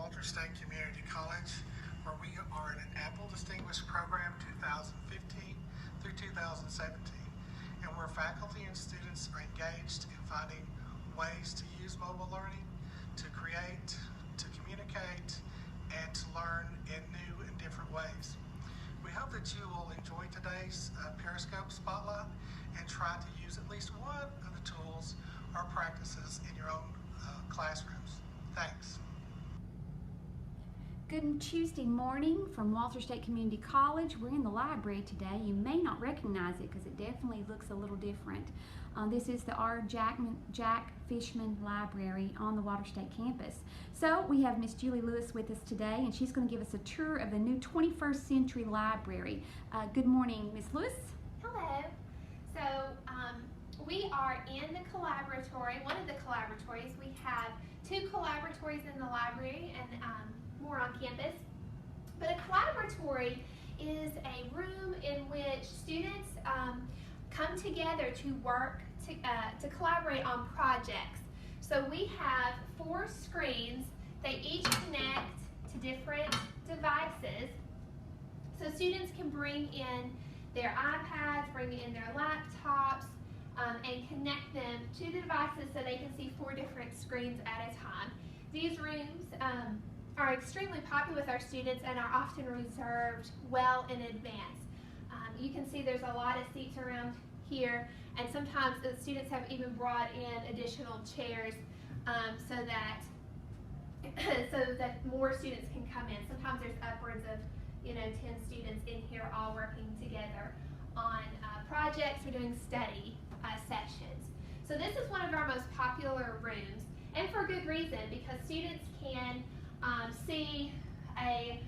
Walters State Community College, where we are in an Apple Distinguished Program 2015 through 2017, and where faculty and students are engaged in finding ways to use mobile learning to create, to communicate, and to learn in new and different ways. We hope that you will enjoy today's Periscope Spotlight and try to use at least one of the tools or practices in your own classrooms. Thanks. Good Tuesday morning from Walters State Community College. We're in the library today. You may not recognize it because it definitely looks a little different. This is the R. Jack Fishman Library on the Walters State campus. So we have Miss Julie Lewis with us today, and she's going to give us a tour of the new 21st Century Library. Good morning, Miss Lewis. Hello. So we are in the collaboratory, one of the collaboratories. We have two collaboratories in the library and more on campus. But a collaboratory is a room in which students come together to work to collaborate on projects. So we have 4 screens. They each connect to different devices. So students can bring in their iPads, bring in their laptops, and connect them to the devices so they can see 4 different screens at a time. These rooms are extremely popular with our students and are often reserved well in advance. You can see there's a lot of seats around here, and sometimes the students have even brought in additional chairs so that more students can come in. Sometimes there's upwards of 10 students in here all working together on projects or doing study sessions. So this is one of our most popular rooms, and for good reason, because students can see a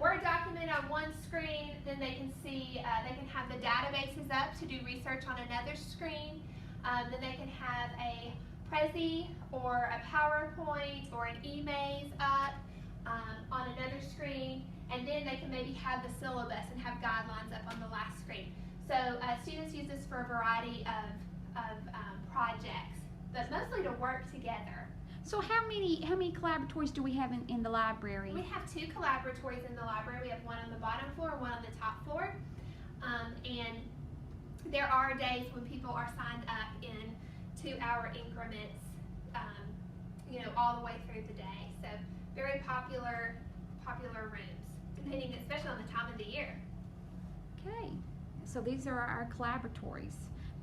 Word document on one screen, then they can see, they can have the databases up to do research on another screen, then they can have a Prezi or a PowerPoint or an eMaze up on another screen, and then they can maybe have the syllabus and have guidelines up on the last screen. So students use this for a variety of projects, but mostly to work together. So how many collaboratories do we have in the library? We have 2 collaboratories in the library. We have one on the bottom floor and one on the top floor. And there are days when people are signed up in 2-hour increments, all the way through the day. So very popular rooms, depending especially on the time of the year. Okay, so these are our collaboratories.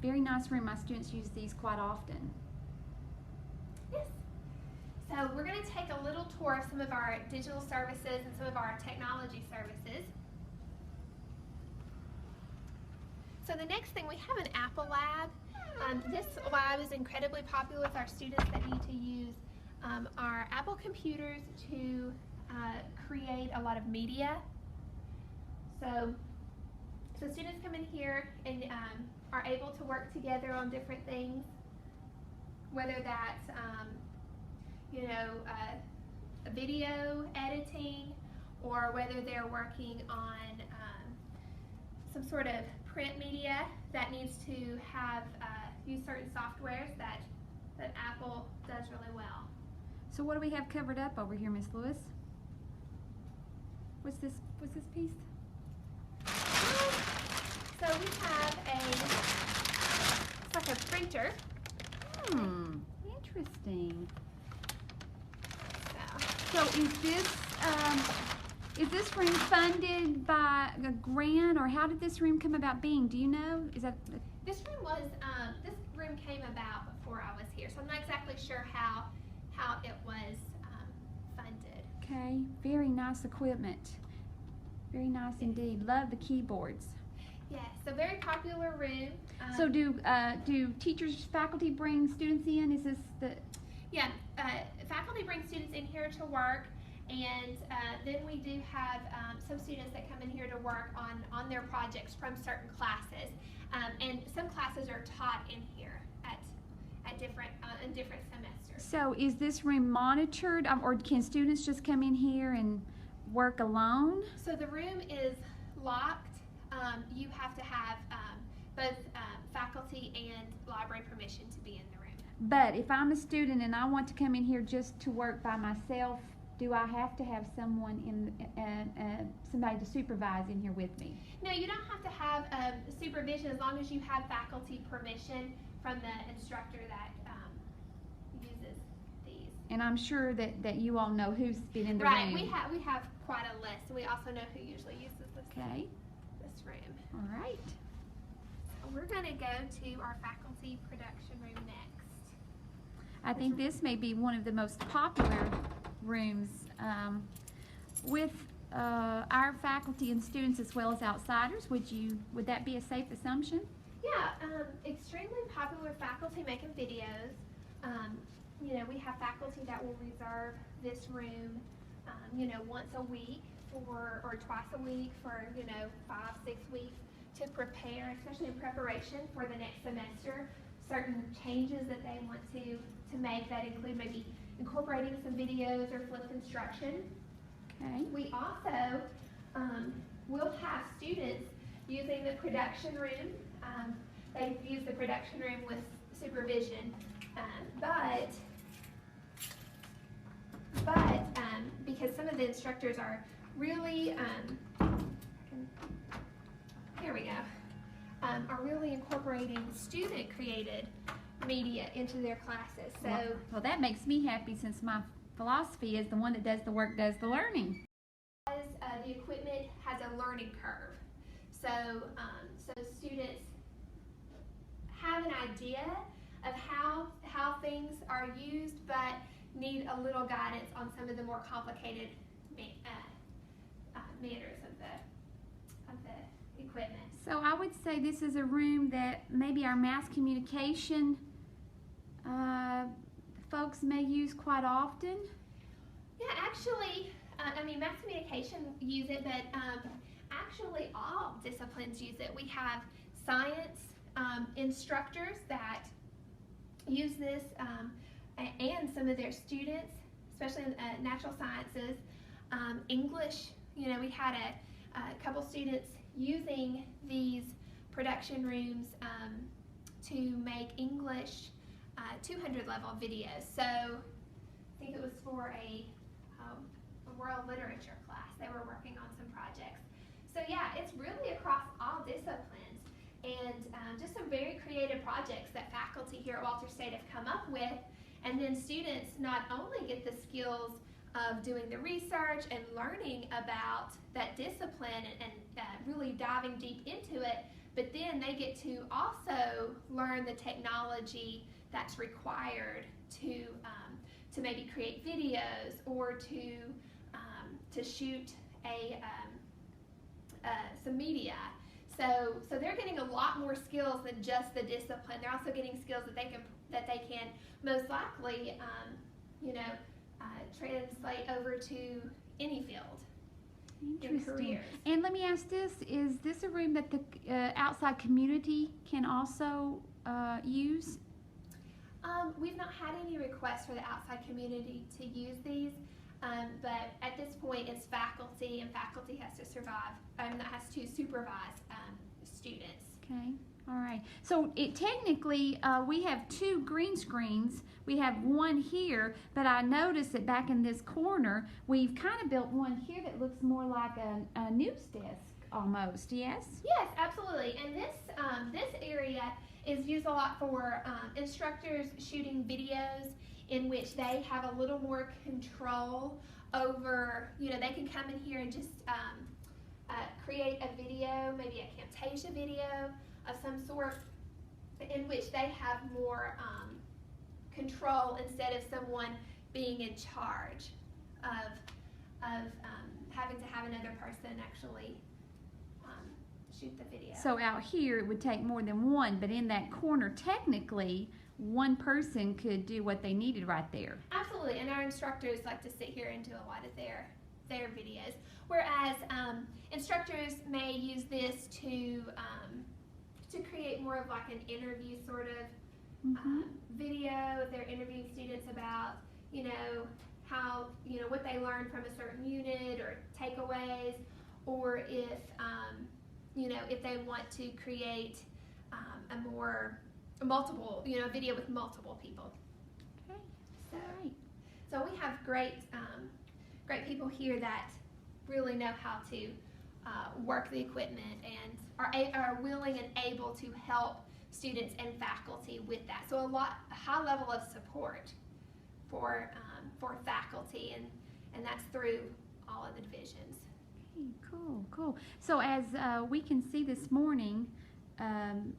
Very nice room. My students use these quite often. Yes. So we're going to take a little tour of some of our digital services and some of our technology services. So the next thing, we have an Apple Lab. This lab is incredibly popular with our students that need to use our Apple computers to create a lot of media. So students come in here and are able to work together on different things, whether that's video editing, or whether they're working on some sort of print media that needs to have use certain softwares that Apple does really well. So what do we have covered up over here, Miss Lewis? What's this piece? So we have it's like a printer. Interesting. So is this room funded by a grant, or how did this room come about being? Do you know? This room came about before I was here, so I'm not exactly sure how it was funded. Okay, very nice equipment. Very nice indeed. Love the keyboards. Yes, so very popular room. So do teachers, faculty bring students in? Is this the? Yeah, faculty bring students in here to work, and then we do have some students that come in here to work on their projects from certain classes, and some classes are taught in here at different in different semesters. So is this room monitored, or can students just come in here and work alone? So the room is locked. You have to have both faculty and library permission to be in the room. But if I'm a student and I want to come in here just to work by myself, do I have to have someone somebody to supervise in here with me? No, you don't have to have supervision as long as you have faculty permission from the instructor that uses these. And I'm sure that you all know who's been in the Right, room. we have quite a list. We also know who usually uses this room. All right. So we're going to go to our faculty production room next. I think this may be one of the most popular rooms with our faculty and students as well as outsiders. Would that be a safe assumption? Yeah, extremely popular faculty making videos. You know, we have faculty that will reserve this room, you know, once a week or twice a week for, you know, 5-6 weeks to prepare, especially in preparation for the next semester, certain changes that they want to make that include maybe incorporating some videos or flip instruction. Okay. We also will have students using the production room. They use the production room with supervision, but because some of the instructors are really, here we go, are really incorporating student-created media into their classes. So, well, that makes me happy since my philosophy is the one that does the work does the learning. the equipment has a learning curve. So, so students have an idea of how things are used, but need a little guidance on some of the more complicated manners of the equipment. So I would say this is a room that maybe our mass communication folks may use quite often. Yeah, actually, I mean, mass communication use it, but actually all disciplines use it. We have science instructors that use this, and some of their students, especially in natural sciences. English, you know, we had a couple students using these production rooms to make English 200 level videos. So I think it was for a world literature class. They were working on some projects. So yeah, it's really across all disciplines, and just some very creative projects that faculty here at Walters State have come up with. And then students not only get the skills of doing the research and learning about that discipline and really diving deep into it, but then they get to also learn the technology that's required to maybe create videos or to shoot some media. So they're getting a lot more skills than just the discipline. They're also getting skills that they can most likely, you know, translate over to any field. Interesting. And let me ask this: is this a room that the outside community can also use? We've not had any requests for the outside community to use these, but at this point it's faculty, and faculty has to has to supervise students. Okay. All right. So technically, we have two green screens. We have one here, but I noticed that back in this corner, we've kind of built one here that looks more like a news desk almost. Yes? Yes, absolutely. And this area is used a lot for instructors shooting videos in which they have a little more control over, you know, they can come in here and just create a video, maybe a Camtasia video of some sort, in which they have more control instead of someone being in charge of having to have another person actually shoot the video. So out here it would take more than one, but in that corner technically one person could do what they needed right there. Absolutely, and our instructors like to sit here and do a lot of their videos, whereas instructors may use this to create more of like an interview sort of video if they're interviewing students about, you know, how, you know, what they learned from a certain unit or takeaways, or if you know, if they want to create multiple, you know, video with multiple people. Okay. So, All right. so we have great great people here that really know how to work the equipment and are willing and able to help students and faculty with that. So a high level of support for faculty, and that's through all of the divisions. Okay, cool. So as we can see this morning,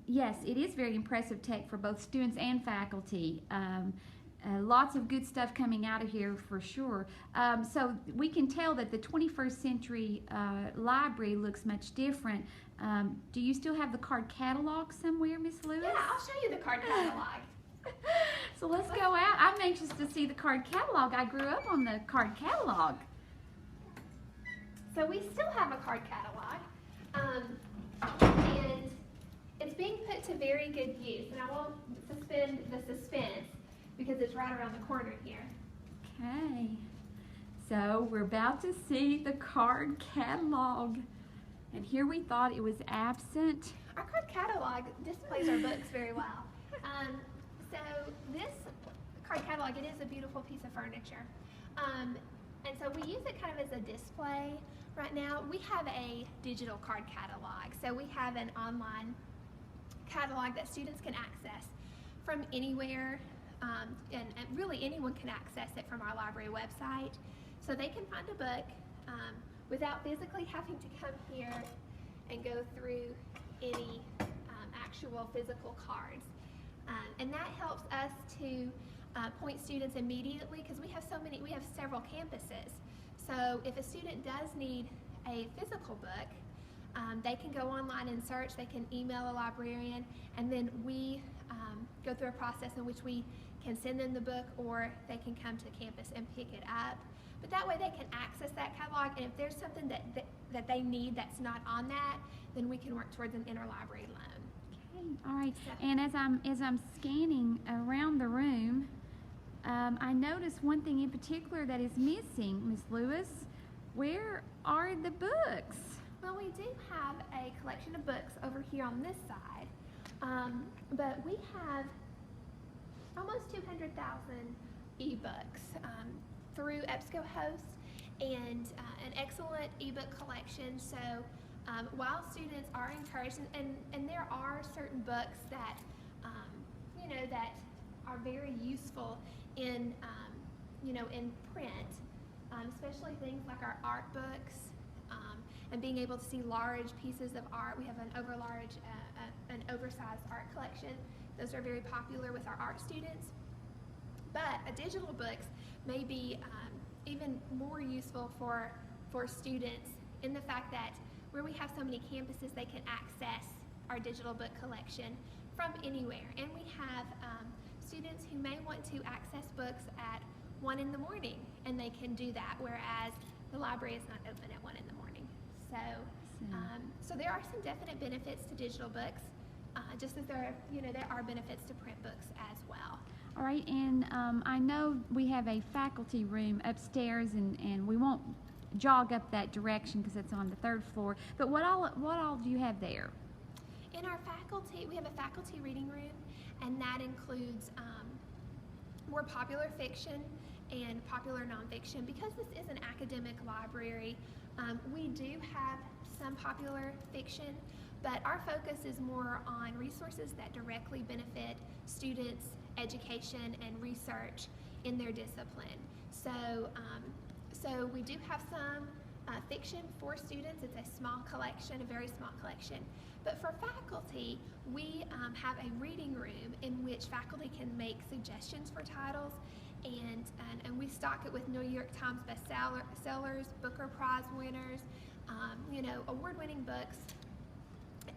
yes, it is very impressive tech for both students and faculty. Lots of good stuff coming out of here for sure. So we can tell that the 21st century library looks much different. Do you still have the card catalog somewhere, Miss Lewis? Yeah, I'll show you the card catalog. So let's go out. I'm anxious to see the card catalog. I grew up on the card catalog. So we still have a card catalog, and it's being put to very good use. And I won't suspend the suspense because it's right around the corner here. Okay, so we're about to see the card catalog. And here we thought it was absent. Our card catalog displays our books very well. So this card catalog, it is a beautiful piece of furniture. And so we use it kind of as a display right now. We have a digital card catalog. So we have an online catalog that students can access from anywhere, and really anyone can access it from our library website. So they can find a book without physically having to come here and go through any actual physical cards. And that helps us to point students immediately, because we have several campuses. So if a student does need a physical book, they can go online and search, they can email a librarian, and then we go through a process in which we can send them the book, or they can come to campus and pick it up. But that way they can access that catalog, and if there's something that they need that's not on that, then we can work towards an interlibrary loan. Okay, all right. And as I'm scanning around the room, I noticed one thing in particular that is missing, Miss Lewis. Where are the books? Well, we do have a collection of books over here on this side, but we have almost 200,000 ebooks through EBSCOhost, and an excellent ebook collection. So while students are encouraged, and there are certain books that that are very useful in in print, especially things like our art books, and being able to see large pieces of art. We have an oversized art collection. Those are very popular with our art students. But digital books may be even more useful for students, in the fact that where we have so many campuses, they can access our digital book collection from anywhere. And we have students who may want to access books at 1 in the morning, and they can do that, whereas the library is not open at 1 in the morning. So there are some definite benefits to digital books, just as there are benefits to print books as well. All right, and I know we have a faculty room upstairs, and we won't jog up that direction because it's on the 3rd floor. But what all do you have there? In our faculty, we have a faculty reading room, and that includes more popular fiction and popular nonfiction. Because this is an academic library, we do have some popular fiction, but our focus is more on resources that directly benefit students' education and research in their discipline. So we do have some fiction for students. It's a small collection, a very small collection. But for faculty, we have a reading room in which faculty can make suggestions for titles, and we stock it with New York Times bestsellers, Booker Prize winners, award-winning books,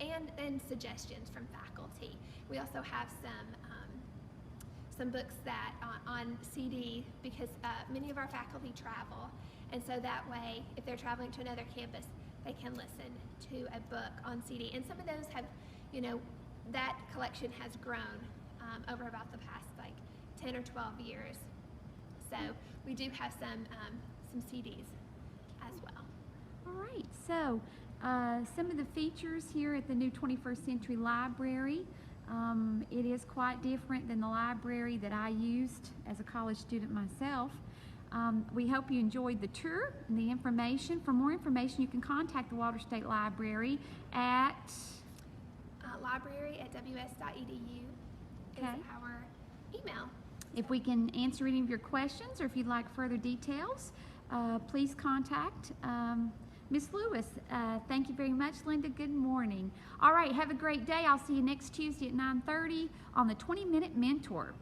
and suggestions from faculty. We also have some books that on CD, because many of our faculty travel, and so that way, if they're traveling to another campus, they can listen to a book on CD. And some of those have, that collection has grown over about the past 10 or 12 years. So we do have some CDs as well. All right, so some of the features here at the new 21st Century Library. It is quite different than the library that I used as a college student myself. We hope you enjoyed the tour and the information. For more information, you can contact the Walters State Library at library@ws.edu is Okay. our email. If we can answer any of your questions or if you'd like further details, please contact Ms. Lewis. Thank you very much, Linda. Good morning. All right, have a great day. I'll see you next Tuesday at 9:30 on the 20-Minute Mentor.